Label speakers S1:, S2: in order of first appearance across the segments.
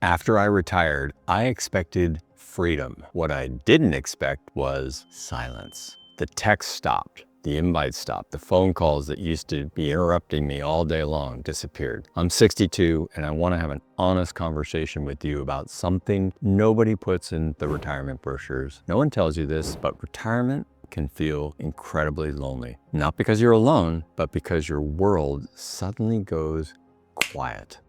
S1: After I retired, I expected freedom. What I didn't expect was silence. The text stopped. The invites stopped. The phone calls that used to be interrupting me all day long disappeared. I'm 62 and I want to have an honest conversation with you about something nobody puts in the retirement brochures. No one tells you this, but retirement can feel incredibly lonely. Not because you're alone, but because your world suddenly goes quiet.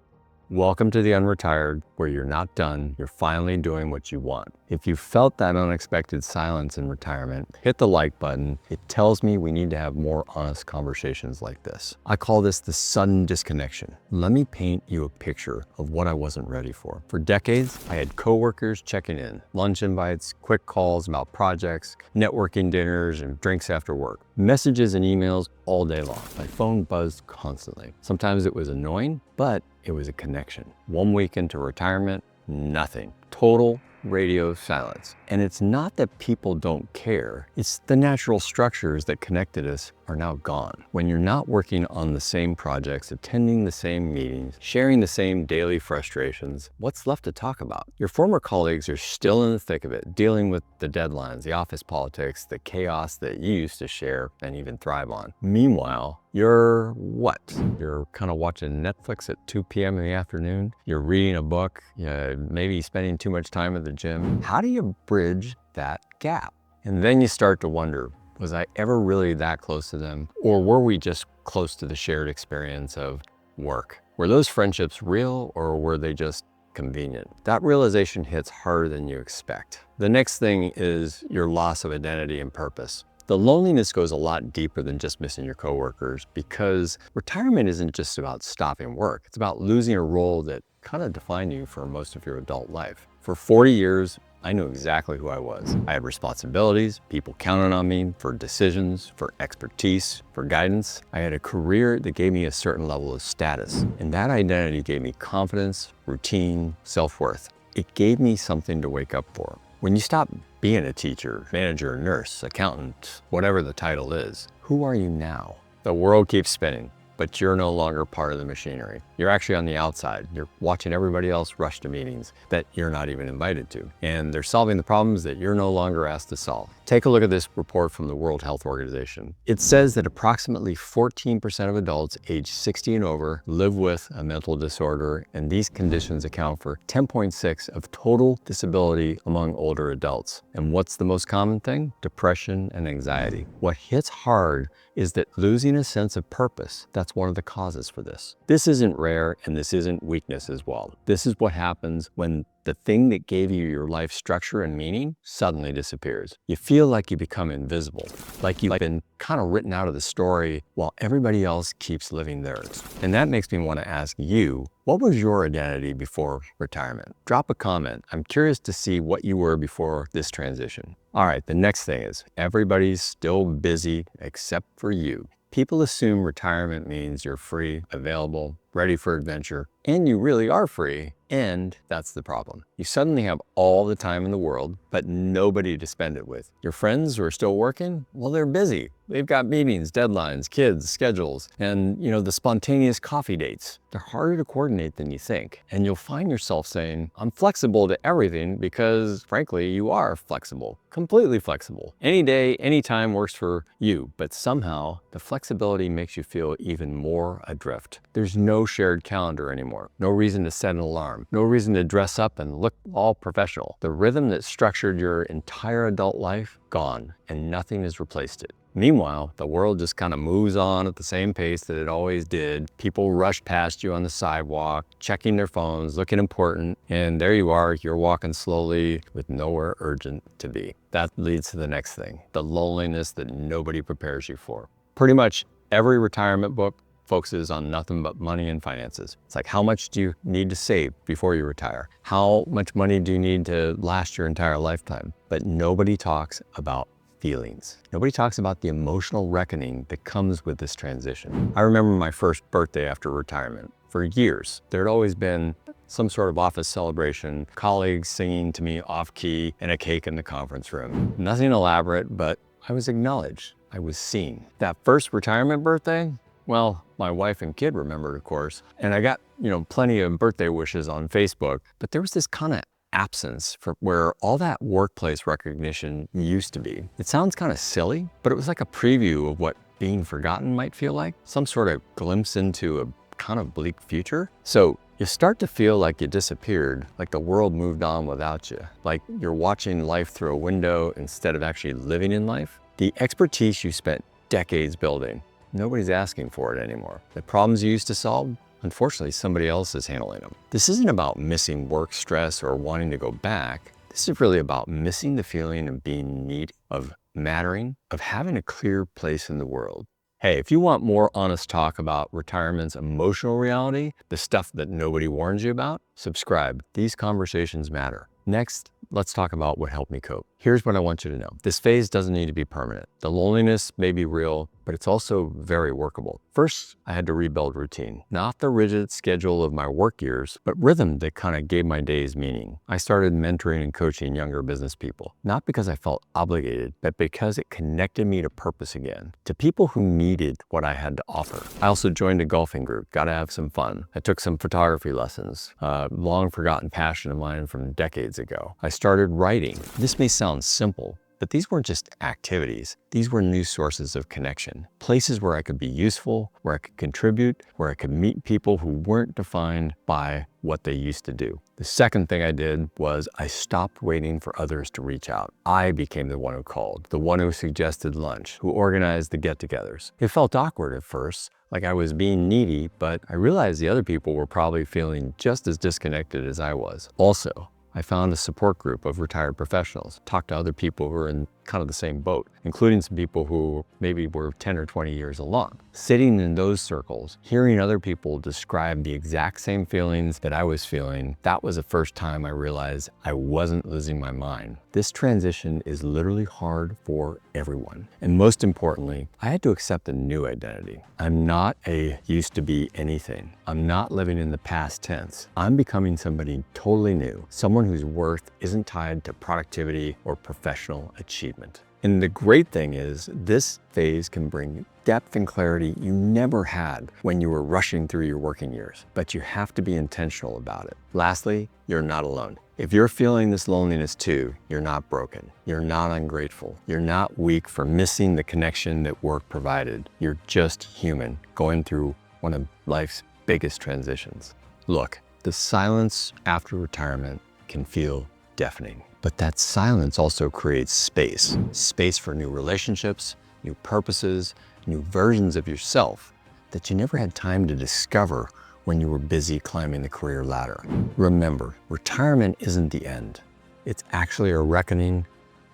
S1: Welcome to the UnRetired, where you're not done, you're finally doing what you want. If you felt that unexpected silence in retirement, hit the like button. It tells me we need to have more honest conversations like this. I call this the sudden disconnection. Let me paint you a picture of what I wasn't ready for. For decades, I had coworkers checking in, lunch invites, quick calls about projects, networking dinners, and drinks after work. Messages and emails all day long. My phone buzzed constantly. Sometimes it was annoying, but it was a connection. 1 week into retirement, nothing. Total radio silence. And it's not that people don't care, it's the natural structures that connected us are now gone. When you're not working on the same projects, attending the same meetings, sharing the same daily frustrations, what's left to talk about? Your former colleagues are still in the thick of it, dealing with the deadlines, the office politics, the chaos that you used to share and even thrive on. Meanwhile, you're what? You're kind of watching Netflix at 2 p.m. in the afternoon. You're reading a book, maybe spending too much time at the gym. How do you bridge that gap? And then you start to wonder, was I ever really that close to them? Or were we just close to the shared experience of work? Were those friendships real, or were they just convenient? That realization hits harder than you expect. The next thing is your loss of identity and purpose. The loneliness goes a lot deeper than just missing your coworkers, because retirement isn't just about stopping work. It's about losing a role that kind of defined you for most of your adult life. For 40 years, I knew exactly who I was. I had responsibilities, people counted on me for decisions, for expertise, for guidance. I had a career that gave me a certain level of status, and that identity gave me confidence, routine, self-worth. It gave me something to wake up for. When you stop being a teacher, manager, nurse, accountant, whatever the title is, who are you now? The world keeps spinning, but you're no longer part of the machinery. You're actually on the outside. You're watching everybody else rush to meetings that you're not even invited to. And they're solving the problems that you're no longer asked to solve. Take a look at this report from the World Health Organization. It says that approximately 14% of adults aged 60 and over live with a mental disorder, and these conditions account for 10.6% of total disability among older adults. And what's the most common thing? Depression and anxiety. What hits hard is that losing a sense of purpose, that's one of the causes for this. This isn't rare, and this isn't weakness as well. This is what happens when the thing that gave you your life structure and meaning suddenly disappears. You feel like you become invisible, like you've been kind of written out of the story while everybody else keeps living theirs. And that makes me want to ask you, what was your identity before retirement? Drop a comment. I'm curious to see what you were before this transition. All right, the next thing is everybody's still busy except for you. People assume retirement means you're free, available, ready for adventure, and you really are free. And that's the problem. You suddenly have all the time in the world, but nobody to spend it with. Your friends who are still working, well, they're busy. They've got meetings, deadlines, kids, schedules, and the spontaneous coffee dates. They're harder to coordinate than you think. And you'll find yourself saying, I'm flexible to everything because frankly, you are flexible, completely flexible. Any day, any time works for you, but somehow the flexibility makes you feel even more adrift. There's no shared calendar anymore. No reason to set an alarm. No reason to dress up and look all professional. The rhythm that structured your entire adult life, gone, and nothing has replaced it. Meanwhile, the world just kind of moves on at the same pace that it always did. People rush past you on the sidewalk, checking their phones, looking important, and there you are, you're walking slowly with nowhere urgent to be. That leads to the next thing, the loneliness that nobody prepares you for. Pretty much every retirement book focuses on nothing but money and finances. It's like, how much do you need to save before you retire? How much money do you need to last your entire lifetime? But nobody talks about feelings. Nobody talks about the emotional reckoning that comes with this transition. I remember my first birthday after retirement. For years, there had always been some sort of office celebration, colleagues singing to me off key, and a cake in the conference room. Nothing elaborate, but I was acknowledged. I was seen. That first retirement birthday, Well, my wife and kid remembered, of course, and I got, plenty of birthday wishes on Facebook, but there was this kind of absence for where all that workplace recognition used to be. It sounds kind of silly, but it was like a preview of what being forgotten might feel like, some sort of glimpse into a kind of bleak future. So you start to feel like you disappeared, like the world moved on without you, like you're watching life through a window instead of actually living in life. The expertise you spent decades building, nobody's asking for it anymore. The problems you used to solve, unfortunately, somebody else is handling them. This isn't about missing work stress or wanting to go back. This is really about missing the feeling of being needed, of mattering, of having a clear place in the world. Hey, if you want more honest talk about retirement's emotional reality, the stuff that nobody warns you about, subscribe. These conversations matter. Next, let's talk about what helped me cope. Here's what I want you to know. This phase doesn't need to be permanent. The loneliness may be real, but it's also very workable. First, I had to rebuild routine. Not the rigid schedule of my work years, but rhythm that kind of gave my days meaning. I started mentoring and coaching younger business people, not because I felt obligated, but because it connected me to purpose again, to people who needed what I had to offer. I also joined a golfing group, got to have some fun. I took some photography lessons, a long forgotten passion of mine from decades ago. I started writing. This may sound simple, but these weren't just activities. These were new sources of connection, places where I could be useful, where I could contribute, where I could meet people who weren't defined by what they used to do. The second thing I did was I stopped waiting for others to reach out. I became the one who called, the one who suggested lunch, who organized the get-togethers. It felt awkward at first, like I was being needy, but I realized the other people were probably feeling just as disconnected as I was. Also, I found a support group of retired professionals, talked to other people who were in kind of the same boat, including some people who maybe were 10 or 20 years along. Sitting in those circles, hearing other people describe the exact same feelings that I was feeling, that was the first time I realized I wasn't losing my mind. This transition is literally hard for everyone. And most importantly, I had to accept a new identity. I'm not a used to be anything. I'm not living in the past tense. I'm becoming somebody totally new, someone whose worth isn't tied to productivity or professional achievement. And the great thing is, this phase can bring depth and clarity you never had when you were rushing through your working years, but you have to be intentional about it. Lastly, you're not alone. If you're feeling this loneliness too, you're not broken. You're not ungrateful. You're not weak for missing the connection that work provided. You're just human, going through one of life's biggest transitions. Look, the silence after retirement can feel deafening. But that silence also creates space. Space for new relationships, new purposes, new versions of yourself that you never had time to discover when you were busy climbing the career ladder. Remember, retirement isn't the end. It's actually a reckoning,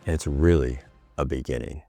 S1: and it's really a beginning.